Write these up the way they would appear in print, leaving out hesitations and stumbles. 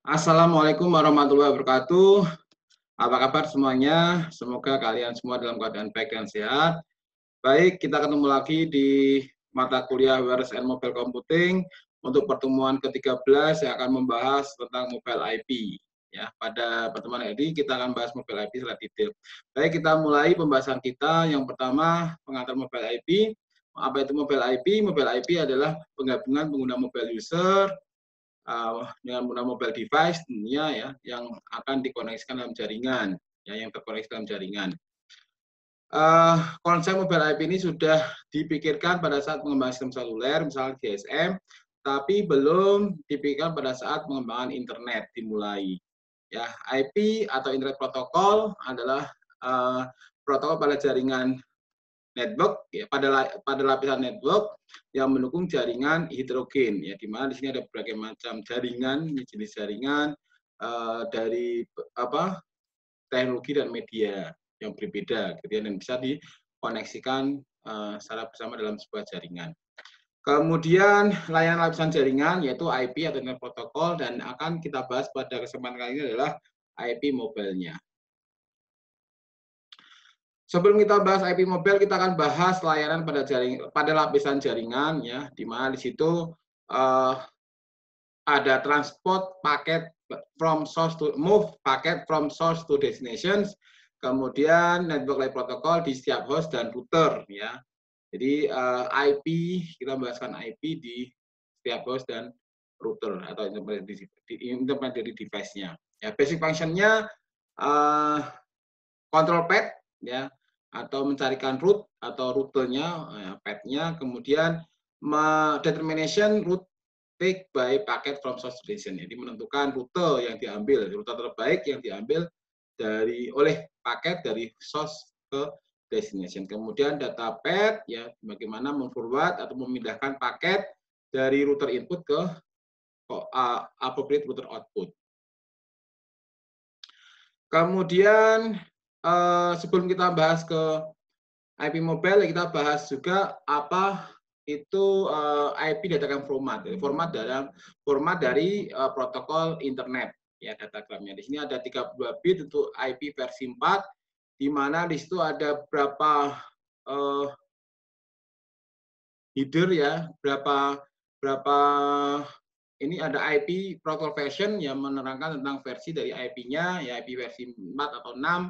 Assalamualaikum warahmatullahi wabarakatuh. Apa kabar semuanya? Semoga kalian semua dalam keadaan baik dan sehat. Baik, kita ketemu lagi di mata kuliah Wireless and Mobile Computing untuk pertemuan ke-13 yang akan membahas tentang mobile IP. Ya, pada pertemuan ini kita akan bahas mobile IP secara detail. Baik, kita mulai pembahasan kita. Yang pertama, pengantar mobile IP. Apa itu mobile IP? Mobile IP adalah penggabungan pengguna mobile user dengan menggunakan mobile device tentunya ya yang akan dikoneksikan dalam jaringan, ya yang terkoneksi dalam jaringan. Konsep mobile IP ini sudah dipikirkan pada saat pengembangan sistem seluler, misalnya GSM, tapi belum dipikirkan pada saat pengembangan internet dimulai. Ya, IP atau Internet Protocol adalah protokol pada jaringan network ya pada lapisan network yang mendukung jaringan hidrogen ya di mana di sini ada berbagai macam jaringan jenis jaringan dari teknologi dan media yang berbeda gitu ya, dan bisa dikoneksikan secara bersama dalam sebuah jaringan. Kemudian layanan lapisan jaringan yaitu IP atau Internet Protocol, dan akan kita bahas pada kesempatan kali ini adalah IP mobile-nya. Sebelum kita bahas IP mobile, kita akan bahas layanan pada lapisan jaringan ya, di mana di situ ada transport paket from source to move paket from source to destinations, kemudian network layer protocol di setiap host dan router ya. Jadi IP kita bahaskan IP di setiap host dan router atau intermediary device-nya. Ya, basic function-nya control path ya, atau mencarikan route atau rutenya, path-nya, kemudian determination route pick by packet from source destination. Jadi menentukan rute yang diambil, rute terbaik yang diambil oleh paket dari source ke destination. Kemudian data path ya, bagaimana memforward atau memindahkan paket dari router input ke appropriate router output. Kemudian sebelum kita bahas ke IP mobile, kita bahas juga apa itu IP datagram format. Format dari protokol internet ya, datagramnya. Di sini ada 32 bit untuk IP versi 4, di mana di situ ada berapa header ya, berapa ini ada IP protocol version yang menerangkan tentang versi dari IP-nya, ya IP versi 4 atau 6.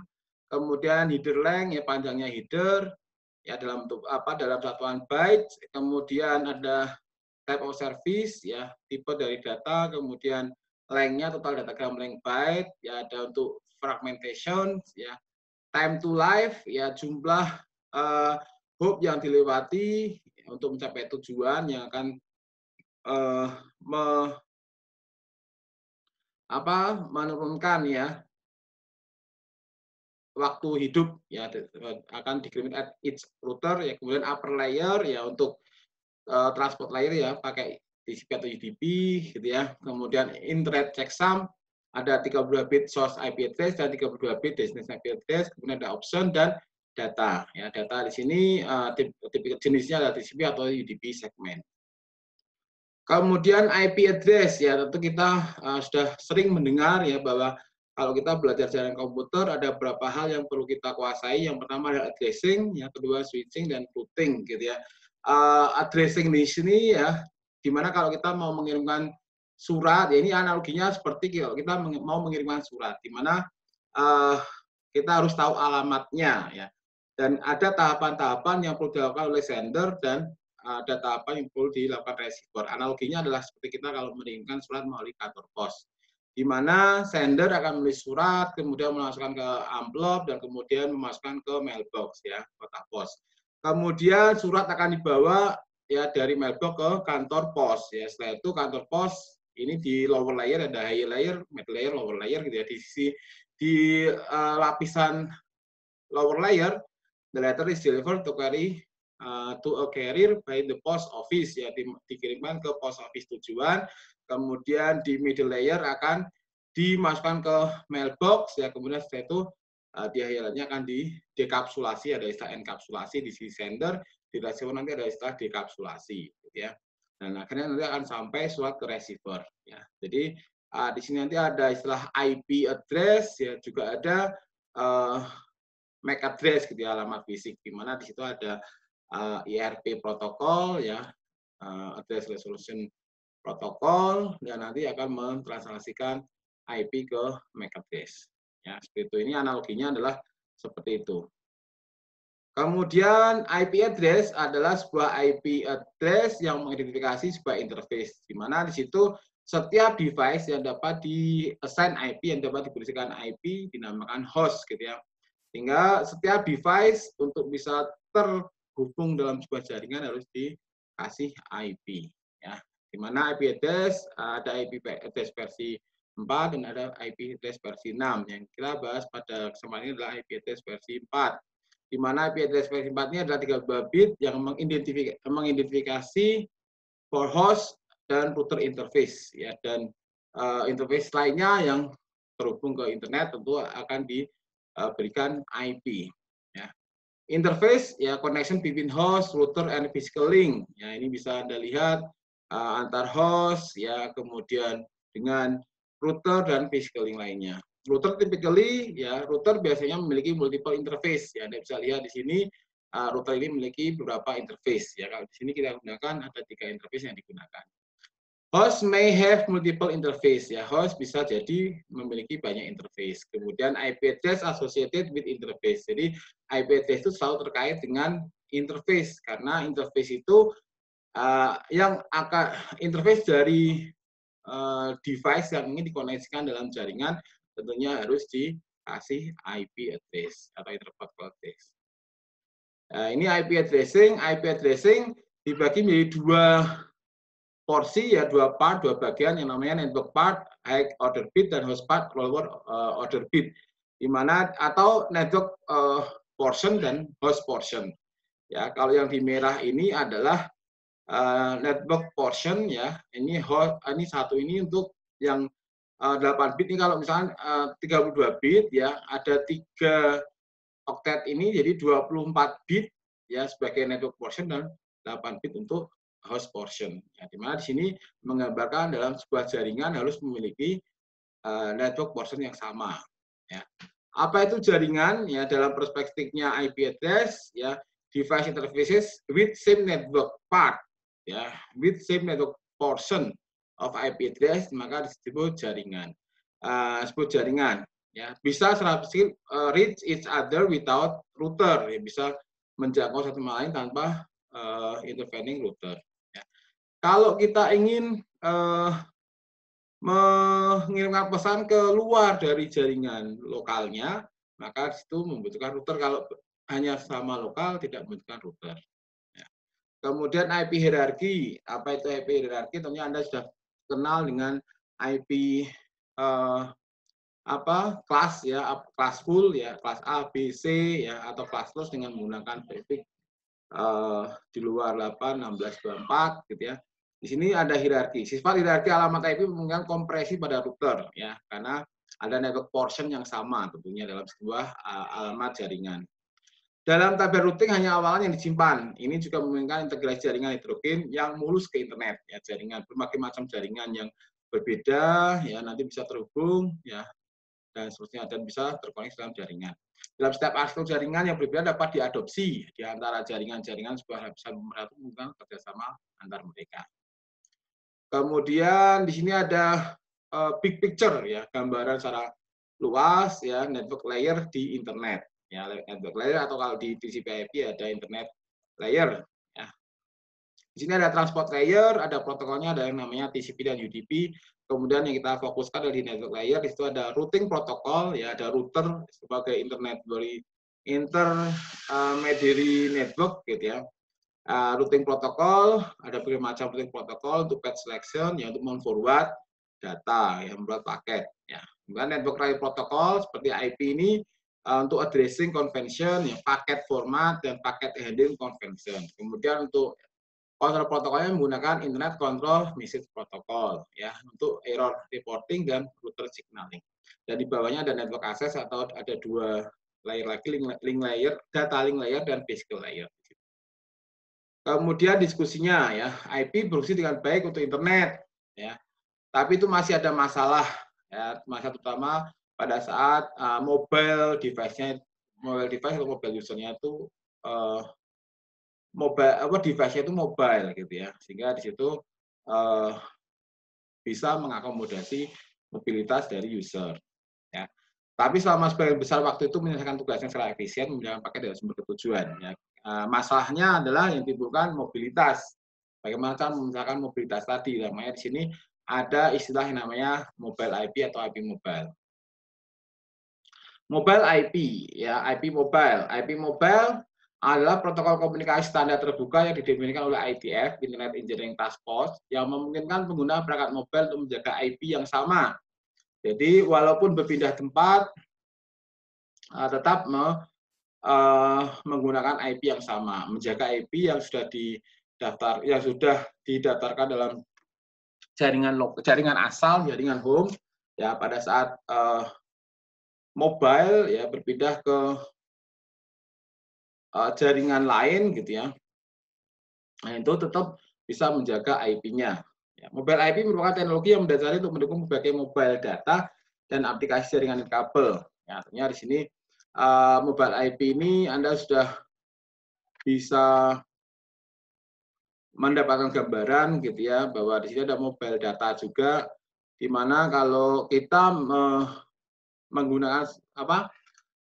Kemudian header length ya, panjangnya header ya dalam bentuk dalam satuan bytes. Kemudian ada type of service ya, tipe dari data, kemudian length-nya total datagram length byte ya, ada untuk fragmentation ya, time to life ya, jumlah hop yang dilewati untuk mencapai tujuan yang akan menurunkan ya waktu hidup ya, akan dikirim at each router ya. Kemudian upper layer ya untuk transport layer ya, pakai TCP atau UDP gitu ya. Kemudian internet checksum ada 32 bit source IP address dan 32 bit destination IP address. Kemudian ada option dan data ya. Data di sini tipe jenisnya adalah TCP atau UDP segment. Kemudian IP address ya, tentu kita sudah sering mendengar ya bahwa kalau kita belajar jaringan komputer ada beberapa hal yang perlu kita kuasai. Yang pertama adalah addressing, yang kedua switching dan routing gitu ya. Addressing di sini ya, dimana kalau kita mau mengirimkan surat, ya ini analoginya seperti kalau kita mau mengirimkan surat, dimana kita harus tahu alamatnya ya. Dan ada tahapan-tahapan yang perlu dilakukan oleh sender dan ada tahapan yang perlu dilakukan receiver. Analoginya adalah seperti kita kalau mengirimkan surat melalui kantor pos, di mana sender akan menulis surat, kemudian memasukkan ke amplop, dan kemudian memasukkan ke mailbox ya, kotak pos. Kemudian surat akan dibawa ya dari mailbox ke kantor pos ya. Setelah itu kantor pos ini di lower layer ada higher layer, middle layer, lower layer gitu ya. Di lapisan lower layer, the letter is delivered to a carrier by the post office ya, dikirimkan ke post office tujuan. Kemudian di middle layer akan dimasukkan ke mailbox ya, kemudian setelah itu di akhirnya akan didekapsulasi, ada istilah enkapsulasi di sisi sender, di receiver nanti ada istilah dekapsulasi gitu ya. Dan akhirnya nanti akan sampai surat ke receiver ya. Jadi Di sini nanti ada istilah IP address, ya juga ada MAC address gitu ya, alamat fisik, di mana di situ ada IRP protokol ya, address resolution protokol, dan nanti akan mentranslasikan IP ke MAC address. Ya, seperti itu. Ini analoginya adalah seperti itu. Kemudian IP address adalah sebuah IP address yang mengidentifikasi sebuah interface, di mana di situ setiap device yang dapat di-assign IP, yang dapat diberikan IP, dinamakan host gitu ya. Sehingga setiap device untuk bisa terhubung dalam sebuah jaringan harus dikasih IP. Ya. Di mana IP address, ada IP address versi 4 dan ada IP address versi 6. Yang kita bahas pada kesempatan ini adalah IP address versi 4. Di mana IP address versi 4 ini adalah 32 bit yang mengidentifikasi for host dan router interface ya, dan interface lainnya yang terhubung ke internet tentu akan diberikan IP ya. Interface ya, connection between host, router, and physical link. Ya, ini bisa Anda lihat antar host ya, kemudian dengan router dan physical link lainnya. Router typically ya, router biasanya memiliki multiple interface ya. Anda bisa lihat di sini router ini memiliki beberapa interface ya. Kalau di sini kita gunakan ada 3 interface yang digunakan. Host may have multiple interface ya. Host bisa jadi memiliki banyak interface. Kemudian IP address associated with interface. Jadi IP address itu selalu terkait dengan interface karena interface itu yang akan interface dari device yang ingin dikoneksikan dalam jaringan tentunya harus dikasih IP address atau interprotocol address. Ini IP addressing. IP addressing dibagi menjadi 2 porsi ya, 2 part, 2 bagian yang namanya network part, high order bit, dan host part, lower order bit. Di mana atau network portion dan host portion. Ya, kalau yang di merah ini adalah network portion ya. Ini satu ini untuk yang 8 bit ini, kalau misalnya 32 bit ya, ada 3 oktet ini jadi 24 bit ya sebagai network portion dan 8 bit untuk host portion. Ya, di mana di sini menggambarkan dalam sebuah jaringan harus memiliki network portion yang sama. Ya. Apa itu jaringan? Ya, dalam perspektifnya IP address ya, device interfaces with same network part ya, with same network portion of IP address, maka disebut jaringan. Disebut jaringan ya, bisa reach each other without router ya, bisa menjangkau satu sama lain tanpa intervening router ya. Kalau kita ingin mengirimkan pesan ke luar dari jaringan lokalnya, maka itu membutuhkan router. Kalau hanya sama lokal tidak membutuhkan router. Ya. Kemudian IP hierarki. Apa itu IP hierarki? Tentunya Anda sudah kenal dengan IP kelas ya, kelas full ya, kelas A, B, C ya, atau kelas plus dengan menggunakan prefix di luar 8, 16, 24 gitu ya. Di sini ada hierarki. Sifat hierarki alamat IP memungkinkan kompresi pada router ya, karena ada network portion yang sama tentunya dalam sebuah alamat jaringan. Dalam tabel routing hanya awalan yang disimpan. Ini juga memungkinkan integrasi jaringan heterogen yang mulus ke internet ya, jaringan berbagai macam jaringan yang berbeda ya, nanti bisa terhubung ya, dan seterusnya, dan bisa terkoneksi dalam jaringan. Dalam setiap arsitektur jaringan yang berbeda dapat diadopsi di antara jaringan-jaringan sebuah lapisan pemersatu menggunakan kerjasama antar mereka. Kemudian di sini ada big picture ya, gambaran secara luas ya, network layer di internet ya, network layer, atau kalau di TCP/IP ada internet layer ya. Di sini ada transport layer, ada protokolnya, ada yang namanya TCP dan UDP. Kemudian yang kita fokuskan adalah di network layer, di situ ada routing protokol ya, ada router sebagai intermediary network gitu ya. Routing protokol, ada berbagai macam routing protokol untuk path selection ya, untuk memforward data ya, membuat paket ya. Kemudian network layer protokol seperti IP ini untuk addressing convention ya, paket format dan paket handling convention. Kemudian untuk control protokolnya menggunakan internet control message protocol ya, untuk error reporting dan router signaling. Dan di bawahnya ada network access, atau ada 2 layer lagi, link layer, data link layer dan physical layer. Kemudian diskusinya ya, IP berfungsi dengan baik untuk internet ya. Tapi itu masih ada masalah, ya, masalah terutama pada saat mobile device-nya, mobile device atau mobile user-nya itu mobile apa device-nya itu mobile gitu ya, sehingga di situ uh, bisa mengakomodasi mobilitas dari user. Ya. Tapi selama sebagian besar waktu itu menyelesaikan tugasnya secara efisien menggunakan paket dari sumber ketujuan. Ya. Masalahnya adalah yang timbulkan mobilitas. Bagaimana cara memisahkan mobilitas tadi? Namanya di sini ada istilah yang namanya mobile IP atau IP mobile. Mobile IP, ya IP mobile. IP mobile adalah protokol komunikasi standar terbuka yang didefinisikan oleh IETF, Internet Engineering Task Force, yang memungkinkan pengguna perangkat mobile untuk menjaga IP yang sama. Jadi walaupun berpindah tempat, tetap menggunakan IP yang sama, menjaga IP yang sudah didaftarkan dalam jaringan asal, jaringan home, ya pada saat mobile ya berpindah ke jaringan lain gitu ya. Nah, itu tetap bisa menjaga IP-nya. Ya, mobile IP merupakan teknologi yang mendasari untuk mendukung berbagai mobile data dan aplikasi jaringan kabel. Ya, artinya di sini mobile IP ini Anda sudah bisa mendapatkan gambaran gitu ya bahwa di sini ada mobile data juga, di mana kalau kita menggunakan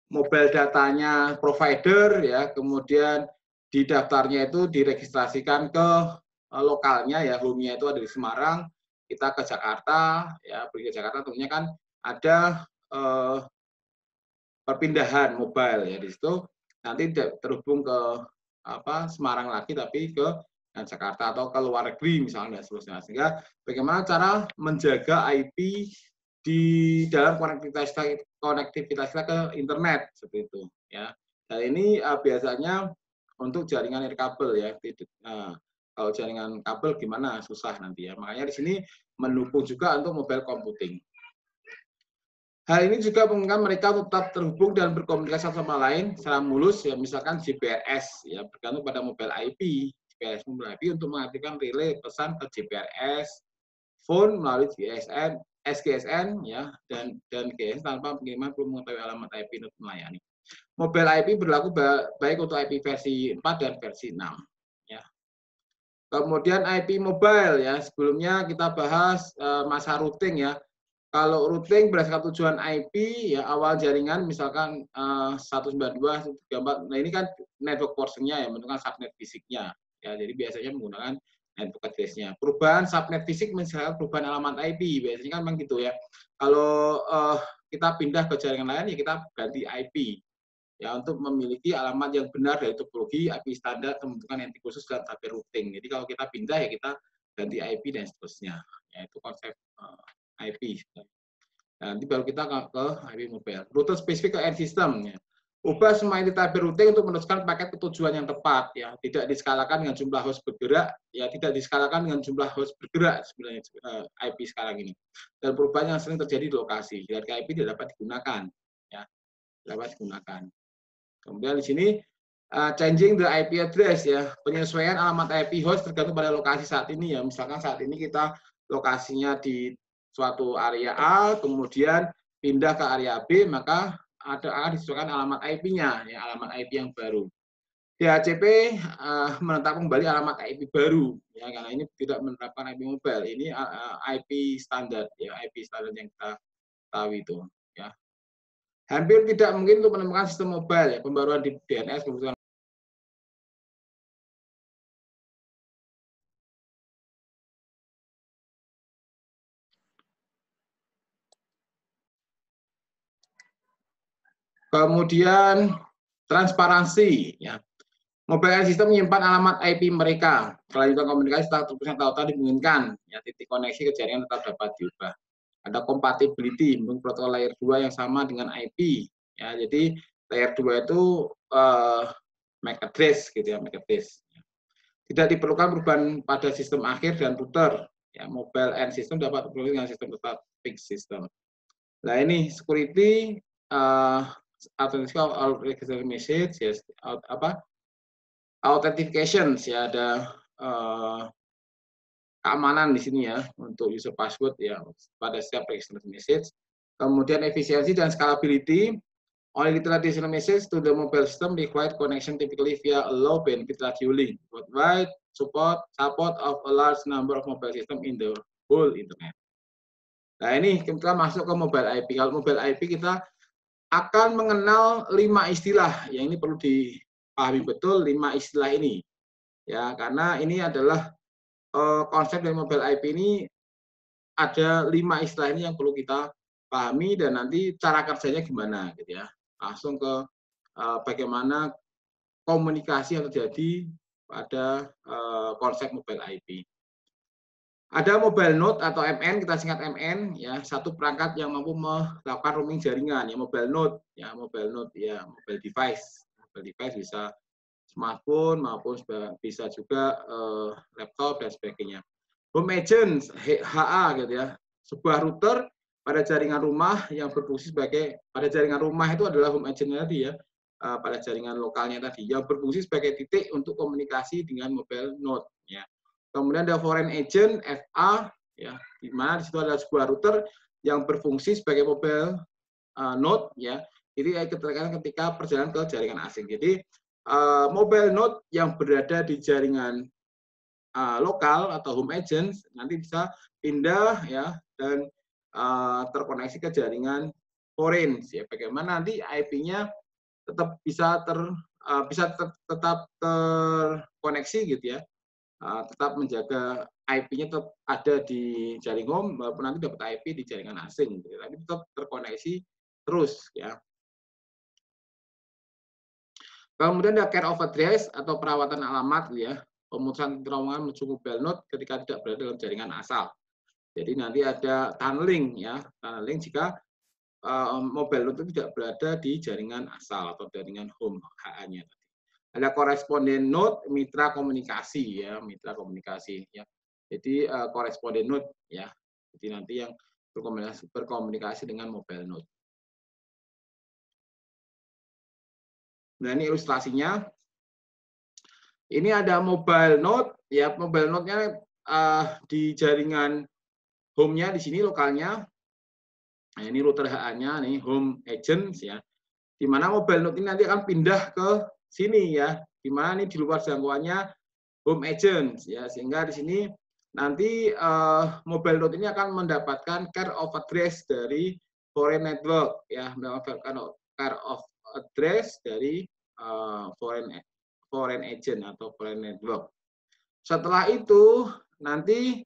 mobile datanya provider ya, kemudian di daftarnya itu diregistrasikan ke lokalnya ya, home-nya itu ada di Semarang, kita ke Jakarta ya, pergi ke Jakarta tentunya kan ada perpindahan mobile ya, di situ nanti terhubung ke Semarang lagi tapi ke Jakarta atau ke luar negeri misalnya dan seterusnya. Sehingga bagaimana cara menjaga IP di dalam konektivitas ke internet seperti itu ya. Dan ini biasanya untuk jaringan nirkabel ya. Kalau jaringan kabel gimana, susah nanti ya. Makanya di sini mendukung juga untuk mobile computing. Hal ini juga memungkinkan mereka tetap terhubung dan berkomunikasi satu sama lain secara mulus, ya misalkan GPRS, ya bergantung pada mobile IP. GPRS mobile IP untuk mengaktifkan relay pesan ke GPRS, phone melalui GSN, SGSN, ya dan GSN tanpa pengiriman perlu mengetahui alamat IP untuk melayani. Mobile IP berlaku baik untuk IP versi 4 dan versi 6. Ya. Kemudian IP mobile, ya sebelumnya kita bahas masa routing ya. Kalau routing berdasarkan tujuan IP, ya awal jaringan misalkan 192.168, nah ini kan network portionnya ya, menentukan subnet fisiknya. Ya, jadi biasanya menggunakan network address-nya. Perubahan subnet fisik misalkan perubahan alamat IP, biasanya kan memang gitu ya. Kalau kita pindah ke jaringan lain, ya kita ganti IP. Ya, untuk memiliki alamat yang benar dari topologi IP standar pembentukan enti khusus dalam tabel routing. Jadi kalau kita pindah ya kita ganti IP dan seterusnya. Ya, itu konsep IP. Nah, nanti baru kita ke IP mobile. Rute spesifik ke end system. Ya. Ubah semua enti tabel routing untuk meneruskan paket ketujuan yang tepat. Ya, tidak diskalakan dengan jumlah host bergerak. Ya, tidak diskalakan dengan jumlah host bergerak sebenarnya IP sekarang ini. Dan perubahan yang sering terjadi di lokasi. Jika IP tidak dapat digunakan. Ya, dapat digunakan. Kemudian di sini changing the IP address ya, penyesuaian alamat IP host tergantung pada lokasi saat ini ya. Misalkan saat ini kita lokasinya di suatu area A, kemudian pindah ke area B, maka akan disesuaikan alamat IP-nya, ya alamat IP yang baru. DHCP menetapkan kembali alamat IP baru, ya karena ini tidak menerapkan IP mobile, ini IP standar, ya IP standar yang kita tahu itu, ya. Hampir tidak mungkin untuk menemukan sistem mobile, ya pembaruan di DNS kebutuhan. Kemudian transparansi, ya. Mobile system menyimpan alamat IP mereka. Kelanjutan komunikasi setelah terputusnya tautan dimungkinkan. Ya, titik koneksi ke jaringan tetap dapat diubah. Ada compatibility, mendukung protokol layer 2 yang sama dengan IP. Ya, jadi layer 2 itu MAC address gitu ya, MAC address. Tidak diperlukan perubahan pada sistem akhir dan router. Ya, mobile end system dapat berfungsi dengan sistem tetap fixed system. Nah ini security authentication message, ya, authentication ya ada keamanan di sini ya untuk user password ya pada setiap register message. Kemudian efisiensi dan scalability. Only traditional message to the mobile system required connection typically via a low bandwidth radio link, provide support of a large number of mobile system in the whole internet. Nah ini kita masuk ke mobile IP. Kalau mobile IP kita akan mengenal 5 istilah yang ini perlu dipahami betul 5 istilah ini ya karena ini adalah konsep dari mobile IP ini ada 5 istilah ini yang perlu kita pahami dan nanti cara kerjanya gimana gitu ya. Langsung ke bagaimana komunikasi yang terjadi pada konsep mobile IP. Ada mobile node atau MN, kita singkat MN ya, satu perangkat yang mampu melakukan roaming jaringan ya mobile node ya mobile device. Mobile device bisa smartphone maupun bisa juga laptop dan sebagainya. Home agent HA gitu ya, sebuah router pada jaringan rumah yang berfungsi sebagai pada jaringan rumah itu adalah home agent tadi ya, pada jaringan lokalnya tadi yang berfungsi sebagai titik untuk komunikasi dengan mobile node ya. Kemudian ada foreign agent FA ya, di mana di situ adalah sebuah router yang berfungsi sebagai mobile node ya. Jadi ketika perjalanan ke jaringan asing. Jadi mobile node yang berada di jaringan lokal atau home agent nanti bisa pindah ya dan terkoneksi ke jaringan foreign ya. Bagaimana nanti IP-nya tetap bisa tetap terkoneksi gitu ya. Tetap menjaga IP-nya tetap ada di jaring home walaupun nanti dapat IP di jaringan asing gitu. Tapi tetap terkoneksi terus ya. Kemudian ada care of address atau perawatan alamat ya. Pemutusan terowongan menuju mobile node ketika tidak berada dalam jaringan asal. Jadi nanti ada tunneling ya, tunneling jika mobile node itu tidak berada di jaringan asal atau jaringan home HA-nya. Ada koresponden node, mitra komunikasi ya, mitra komunikasi ya. Jadi koresponden node ya. Jadi nanti yang berkomunikasi dengan mobile node. Nah, ini ilustrasinya. Ini ada mobile node ya, mobile node-nya di jaringan home-nya di sini lokalnya. Nah, ini router HA-nya nih home agents ya. Di mana mobile node ini nanti akan pindah ke sini ya. Di mana ini di luar jangkauannya home agents ya, sehingga di sini nanti mobile node ini akan mendapatkan care of address dari foreign network ya, mendapatkan care of address dari foreign agent atau foreign network. Setelah itu nanti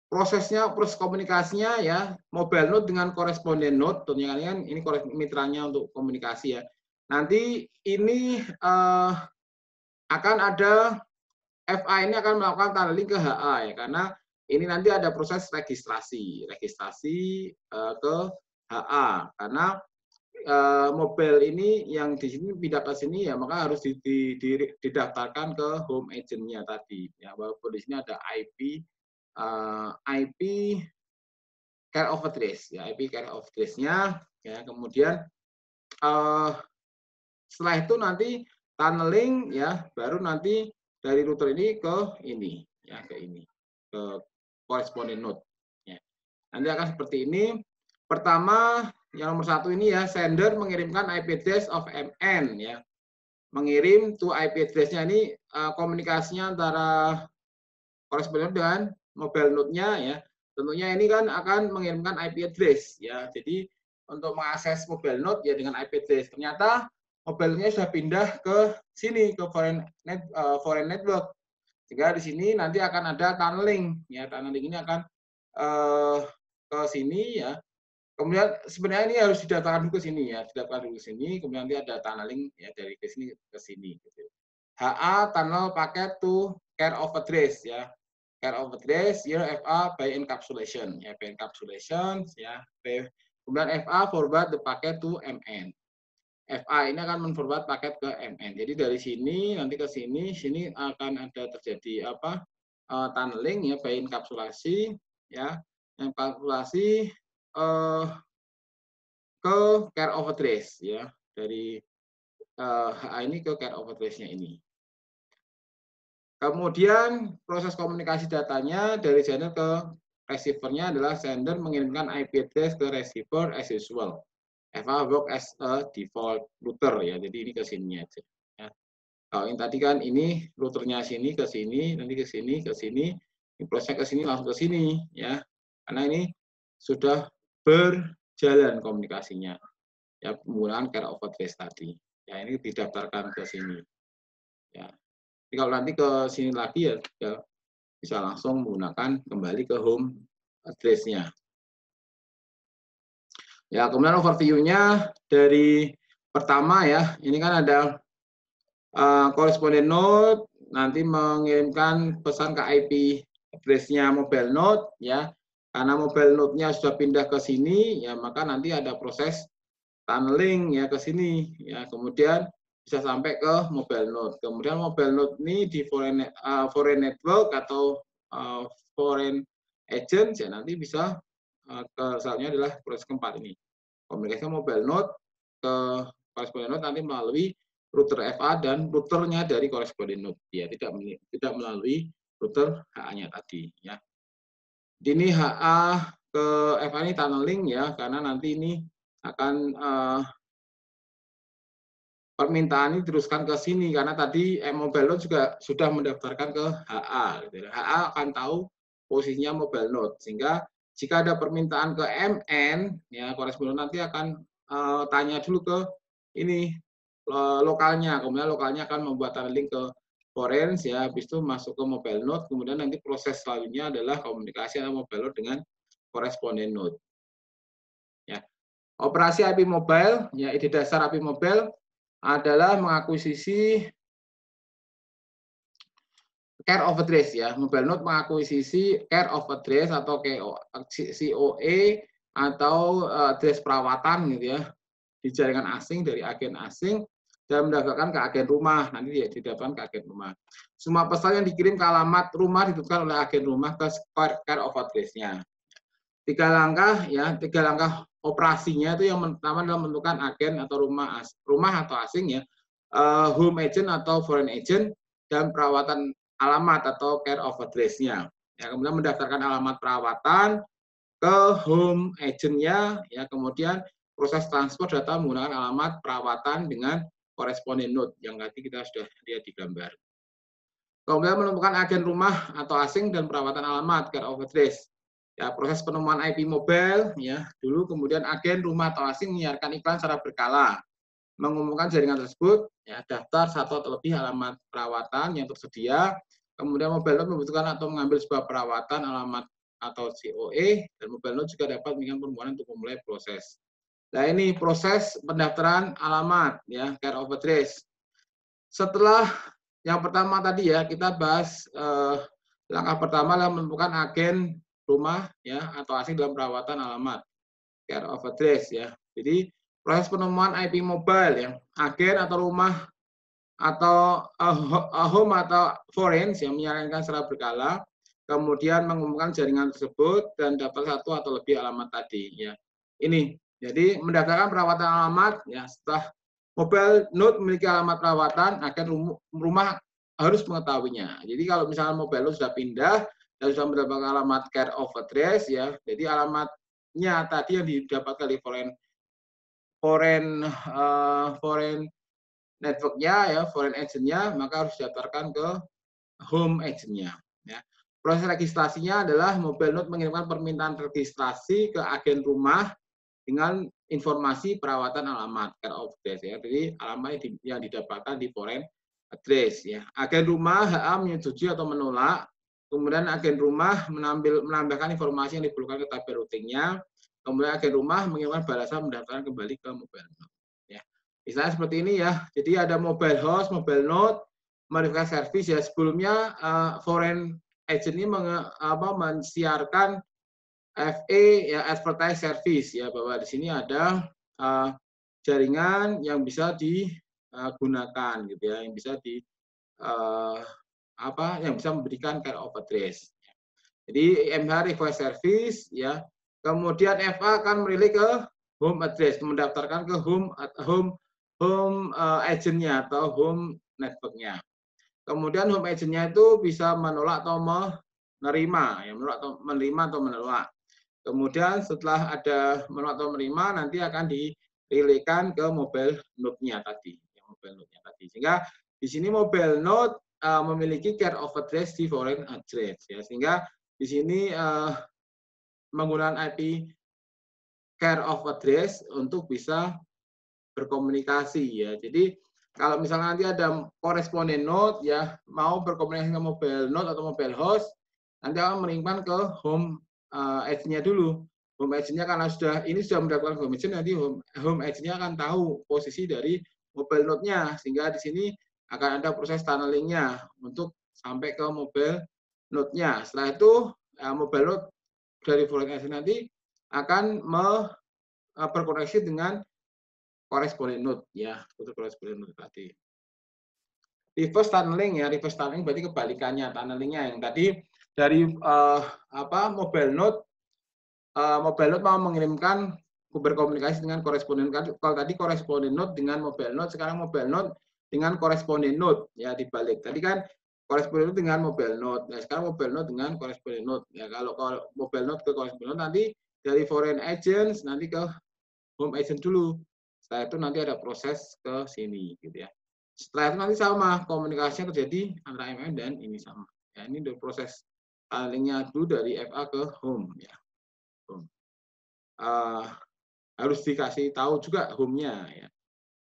proses komunikasinya ya mobile node dengan koresponden node, tentunya kan ini mitranya untuk komunikasi ya. Nanti ini akan ada FA ini akan melakukan tunneling ke HA ya karena ini nanti ada proses registrasi ke HA karena mobile ini yang di sini pindah ke sini ya maka harus didaftarkan ke home agent-nya tadi ya walaupun di sini ada IP care of address ya IP care of address-nya ya kemudian setelah itu nanti tunneling ya baru nanti dari router ini ke ini ya ke corresponding node ya. Nanti akan seperti ini. Pertama yang nomor 1 ini ya sender mengirimkan IP address of MN ya. Mengirim to IP address-nya ini komunikasinya antara corresponding dengan mobile node-nya ya. Tentunya ini kan akan mengirimkan IP address ya. Jadi untuk mengakses mobile node ya dengan IP address. Ternyata mobile-nya sudah pindah ke sini ke foreign network. Sehingga di sini nanti akan ada tunneling ya. Tunneling ini akan ke sini ya. Kemudian sebenarnya ini harus didaftarkan dulu ke sini ya, didaftarkan dulu ke sini, kemudian nanti ada tunneling ya dari ke sini ke sini gitu. HA tunnel packet to care of address ya. Care of address here FA by encapsulation ya, by encapsulation ya. Kemudian FA forward the packet to MN. FA ini akan menforward paket ke MN. Jadi dari sini nanti ke sini akan ada terjadi tunneling ya by encapsulasi ya. Encapsulasi ke care of address ya dari HA ini ke care of address-nya ini. Kemudian proses komunikasi datanya dari sender ke receiver-nya adalah sender mengirimkan IP address ke receiver as usual. FA work as a default router ya. Jadi ini ke sini aja. Ya. Kalau yang tadi kan ini routernya sini ke sini, nanti ke sini, ke sini, prosesnya ke sini langsung ke sini ya. Karena ini sudah berjalan komunikasinya. Ya, penggunaan care of address tadi. Ya, ini didaftarkan ke sini. Ya. Jadi kalau nanti ke sini lagi ya bisa langsung menggunakan kembali ke home address-nya. Ya, kemudian overview-nya dari pertama ya, ini kan ada correspondent node nanti mengirimkan pesan ke IP address-nya mobile node ya. Karena mobile node-nya sudah pindah ke sini ya, maka nanti ada proses tunneling ya ke sini ya. Kemudian bisa sampai ke mobile node. Kemudian mobile node ini di foreign network atau foreign agent ya nanti bisa ke selanjutnya adalah proses keempat ini. Komunikasi mobile node ke correspondent node nanti melalui router FA dan routernya dari correspondent node ya, tidak melalui router HA-nya tadi ya. Ini HA ke FA ini tunneling ya, karena nanti ini akan permintaan ini diteruskan ke sini karena tadi mobile node juga sudah mendaftarkan ke HA. Gitu. HA akan tahu posisinya mobile node sehingga jika ada permintaan ke MN ya koresponden nanti akan tanya dulu ke ini lokalnya, kemudian lokalnya akan membuat tunneling ke foreign ya, habis itu masuk ke mobile node, kemudian nanti proses selanjutnya adalah komunikasi antara mobile node dengan koresponden node. Ya. Operasi IP mobile ya, ide dasar IP mobile adalah mengakuisisi care of address ya. Mobile node mengakuisisi care of address atau COE atau address perawatan gitu ya di jaringan asing dari agen asing dan mendaftarkan ke agen rumah. Nanti ya didaftarkan ke agen rumah. Semua pesan yang dikirim ke alamat rumah ditentukan oleh agen rumah ke care of address-nya. Tiga langkah operasinya itu yang pertama adalah menentukan agen atau rumah atau asing ya, home agent atau foreign agent, dan perawatan alamat atau care of address-nya. Ya, kemudian mendaftarkan alamat perawatan ke home agent-nya, ya, kemudian proses transfer data menggunakan alamat perawatan dengan correspondent node yang tadi kita sudah lihat di gambar. Kemudian menentukan agen rumah atau asing dan perawatan alamat care of address. Ya, proses penemuan IP mobile ya dulu, kemudian agen rumah atau asing menyiarkan iklan secara berkala, mengumumkan jaringan tersebut ya daftar satu atau lebih alamat perawatan yang tersedia, kemudian mobile node membutuhkan atau mengambil sebuah perawatan alamat atau COE, dan mobile node juga dapat menginginkan permohonan untuk memulai proses. Nah, ini proses pendaftaran alamat ya care of address. Setelah yang pertama tadi ya kita bahas langkah pertama adalah menentukan agen rumah ya atau asing dalam perawatan alamat care of address ya. Jadi proses penemuan IP mobile yang agen atau rumah atau home atau foreign yang menyarankan secara berkala, kemudian mengumumkan jaringan tersebut dan daftar satu atau lebih alamat tadi ya. Ini jadi mendaftarkan perawatan alamat ya, setelah mobile node memiliki alamat perawatan, agen rumah harus mengetahuinya. Jadi kalau misalnya mobile node sudah pindah dan sudah mendapatkan alamat care of address ya, jadi alamatnya tadi yang didapatkan dari foreign network-nya ya, foreign agent-nya, maka harus didaftarkan ke home agent-nya. Ya. Proses registrasinya adalah mobile node mengirimkan permintaan registrasi ke agen rumah dengan informasi perawatan alamat care of address ya. Jadi alamat yang didapatkan di foreign address ya. Agen rumah HA menyetujui atau menolak. Kemudian agen rumah menambahkan informasi yang diperlukan ke tabel routingnya. Kemudian agen rumah mengirimkan balasan mendaftarkan kembali ke mobile node. Ya. Misalnya seperti ini ya. Jadi ada mobile host, mobile node, modifikasi service ya. Sebelumnya foreign agent ini mensiarkan FE ya, advertise service ya, bahwa di sini ada jaringan yang bisa digunakan gitu ya, yang bisa yang bisa memberikan care of address. Jadi MH request service ya, kemudian FA akan merilis ke home address, mendaftarkan ke home agentnya atau home networknya. Kemudian home agent-nya itu bisa menolak atau menerima, ya, menolak atau menerima atau menolak. Kemudian setelah ada menolak atau menerima, nanti akan direlay-kan ke mobile node-nya tadi, Sehingga di sini mobile node memiliki care of address di foreign address, ya. Sehingga di sini menggunakan IP care of address untuk bisa berkomunikasi, ya. Jadi kalau misalnya nanti ada koresponden node, ya, mau berkomunikasi dengan mobile node atau mobile host, nanti akan mengirimkan ke home agent-nya dulu. Home agent-nya karena sudah mendapatkan home agent, nanti home agent-nya akan tahu posisi dari mobile node-nya, sehingga di sini akan ada proses tunneling-nya untuk sampai ke mobile node-nya. Setelah itu mobile node dari foreign agent nanti akan berkoneksi dengan koresponden node, ya, untuk koresponden node tadi. Reverse tunneling, ya, reverse tunneling berarti kebalikannya, tunnelingnya yang tadi dari mobile node mau mengirimkan berkomunikasi dengan koresponden. Kalau tadi koresponden node dengan mobile node, sekarang mobile node dengan koresponden node, ya, dibalik. Tadi kan koresponden node dengan mobile node, nah sekarang mobile node dengan koresponden node. Ya, kalau mobile node ke koresponden node, nanti dari foreign agents nanti ke home agent dulu. Setelah itu nanti ada proses ke sini, gitu ya. Setelah itu nanti sama komunikasinya terjadi antara MM dan ini sama. Ya, ini dari proses linknya dulu dari FA ke home, ya. Home. Harus dikasih tahu juga home-nya, ya.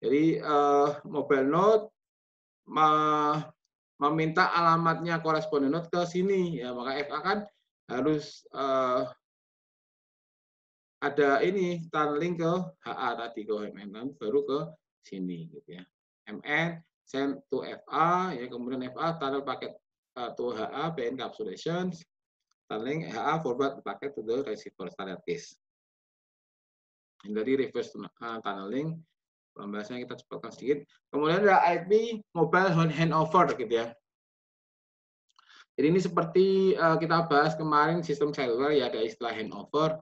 Jadi mobile node meminta alamatnya koresponden node ke sini, ya. Maka FA kan harus ada ini tunneling ke HA tadi, ke MN, baru ke sini, gitu ya. MN send to FA, ya, kemudian FA tunnel paket to HA by encapsulation, tunneling HA forward packet to the receiver standard case. Jadi reverse tunneling, pembahasannya kita cepatkan sedikit. Kemudian ada IP mobile handover, gitu ya. Jadi ini seperti kita bahas kemarin sistem seluler, ya, ada istilah handover.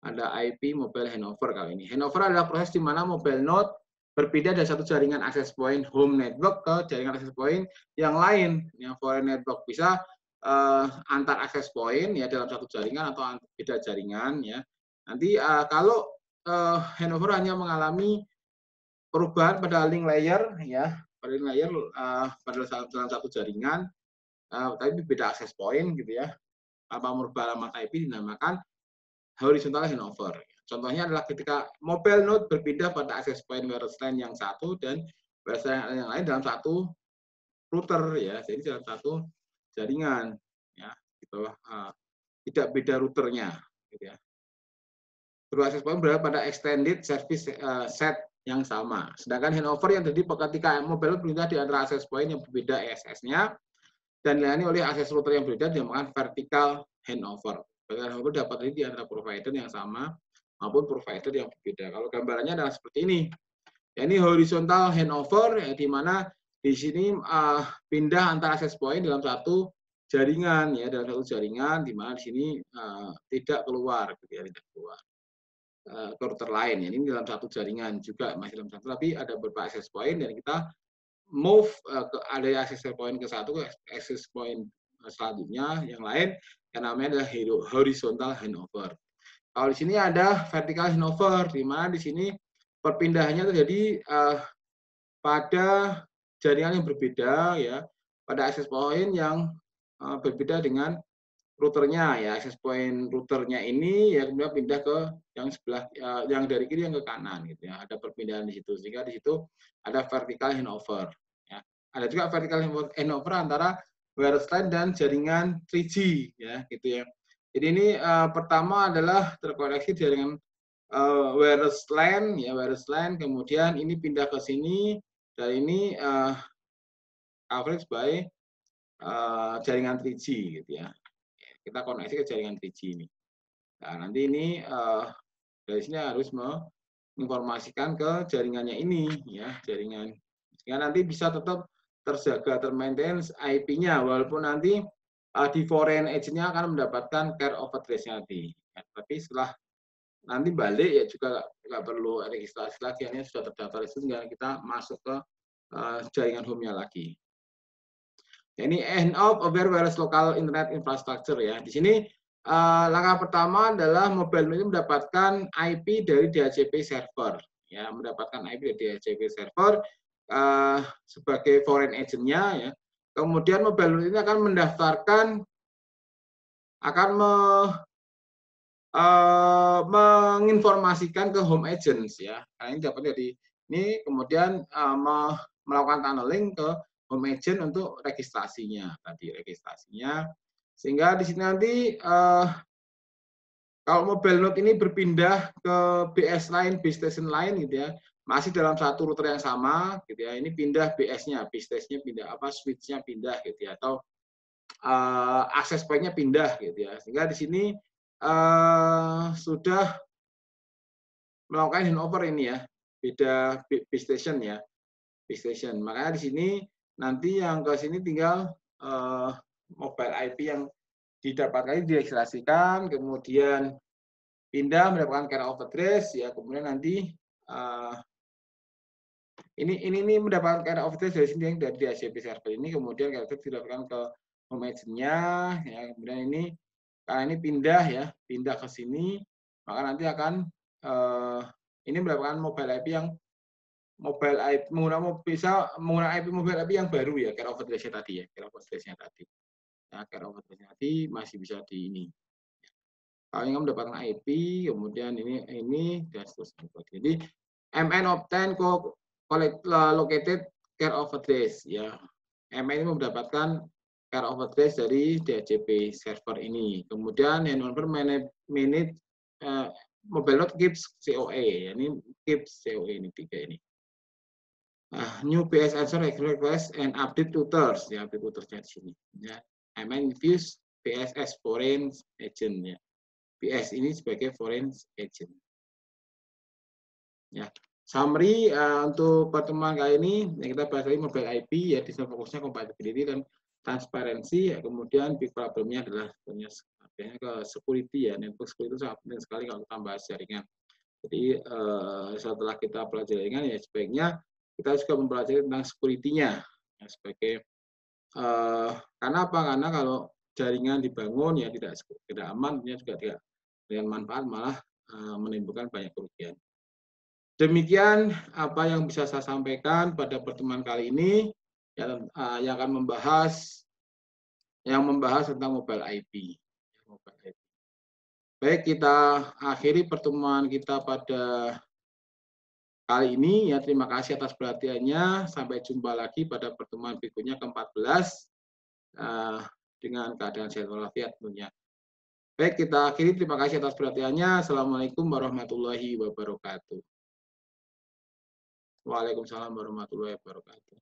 Ada IP mobile handover kali ini. Handover adalah proses di mana mobile node berpindah dari satu jaringan access point home network ke jaringan access point yang lain, yang foreign network. Bisa antar access point, ya, dalam satu jaringan atau beda jaringan, ya. Nanti kalau handover hanya mengalami perubahan pada link layer, ya, pada link layer dalam satu jaringan, tapi beda access point, gitu ya. Tanpa merubah alamat IP dinamakan horizontal handover. Contohnya adalah ketika mobile node berpindah pada access point wireless LAN yang satu dan wireless LAN yang lain dalam satu router, ya. Jadi dalam satu jaringan, ya, gitu. Tidak beda routernya, gitu ya. Kedua access point berada pada extended service set yang sama. Sedangkan handover yang terjadi ketika mobile node berpindah di antara access point yang berbeda ESS-nya dan dilayani oleh access router yang berbeda dinamakan vertical handover. Vertical handover dapat terjadi di antara provider yang sama maupun provider yang berbeda. Kalau gambarannya adalah seperti ini. Ya, ini horizontal handover, ya, di mana di sini pindah antara access point dalam satu jaringan, ya, dalam satu jaringan, di mana di sini tidak keluar, gitu ya, tidak keluar ke router lain. Ya, ini dalam satu jaringan juga masih dalam satu, tapi ada beberapa access point dan kita move ada access point ke satu, access point selanjutnya yang lain yang namanya adalah horizontal handover. Kalau di sini ada vertical handover, di mana di sini perpindahannya terjadi pada jaringan yang berbeda, ya, pada access point yang berbeda dengan routernya, ya. Access point routernya ini, ya, kemudian pindah ke yang sebelah yang dari kiri yang ke kanan, gitu ya. Ada perpindahan di situ, sehingga di situ ada vertical handover, ya. Ada juga vertical handover antara wireless LAN dan jaringan 3G, ya, gitu ya. Jadi ini pertama adalah terkoneksi jaringan wireless LAN, ya, wireless LAN, kemudian ini pindah ke sini dan ini coverage by jaringan 3G, gitu ya. Kita koneksi ke jaringan 3G ini. Nah, nanti ini dari sini harus menginformasikan ke jaringannya ini, ya, jaringan. Sehingga nanti bisa tetap terjaga, termaintain IP-nya, walaupun nanti di foreign agent-nya akan mendapatkan care of address-nya nanti. Ya, tapi setelah nanti balik, ya, juga nggak perlu registrasi lagi, hanya sudah terdaftar itu, sehingga kita masuk ke jaringan home-nya lagi. Ya, ini end of aware wireless local internet infrastructure ya. Di sini langkah pertama adalah mobile ini mendapatkan IP dari DHCP server, ya, mendapatkan IP dari DHCP server sebagai foreign agent-nya ya. Kemudian mobile ini akan mendaftarkan, akan menginformasikan ke home agents ya. Nah, ini dapat dari ini, kemudian melakukan tunneling ke home agent untuk registrasinya tadi, registrasinya. Sehingga di sini nanti kalau mobile node ini berpindah ke BS lain, base station lain gitu ya, masih dalam satu router yang sama gitu ya. Ini pindah BS-nya, base station-nya pindah, apa switch-nya pindah gitu ya, atau akses point-nya pindah gitu ya. Sehingga di sini sudah melakukan handover ini ya, beda base station ya, base station. Makanya di sini nanti yang ke sini tinggal mobile IP yang didapatkan diregistrasikan, kemudian pindah mendapatkan care of address ya, kemudian nanti ini mendapatkan care of address dari sini, yang dari DHCP server ini, kemudian care of address didapatkan ke home agent-nya ya, kemudian ini karena ini pindah ya, pindah ke sini, maka nanti akan ini mendapatkan mobile IP yang bisa menggunakan IP mobile IP yang baru ya, care of address-nya tadi ya, care of address-nya tadi. Ya, care of address-nya tadi masih bisa di ini. Kalau yang mendapatkan IP, kemudian ini dan seterusnya. Jadi MN obtain located care of address ya. MN ini mendapatkan care of address dari DHCP server ini. Kemudian handover manage mobile node keeps COA. Ya, ini keeps COA ini tiga ini. New BS answer request and update routers ya, update routersnya di sini. Ya. MN use BSS foreign agent ya. BS ini sebagai foreign agent. Ya, summary untuk pertemuan kali ini yang kita bahas tadi mobile IP ya, di sini fokusnya compatibility dan transparansi ya, kemudian big problemnya adalah sebenarnya ke security ya, network security itu sangat penting sekali kalau kita bahas jaringan. Jadi setelah kita pelajari jaringan ya sebaiknya kita juga mempelajari tentang security-nya ya, sebagai karena apa? Karena kalau jaringan dibangun ya tidak aman, juga tidak dengan manfaat, malah menimbulkan banyak kerugian. Demikian apa yang bisa saya sampaikan pada pertemuan kali ini yang akan membahas tentang mobile IP. Baik, kita akhiri pertemuan kita pada kali ini ya. Terima kasih atas perhatiannya. Sampai jumpa lagi pada pertemuan berikutnya ke-14 dengan keadaan sehat walafiat tentunya. Baik, kita akhiri. Terima kasih atas perhatiannya. Assalamualaikum warahmatullahi wabarakatuh. Waalaikumsalam warahmatullahi wabarakatuh.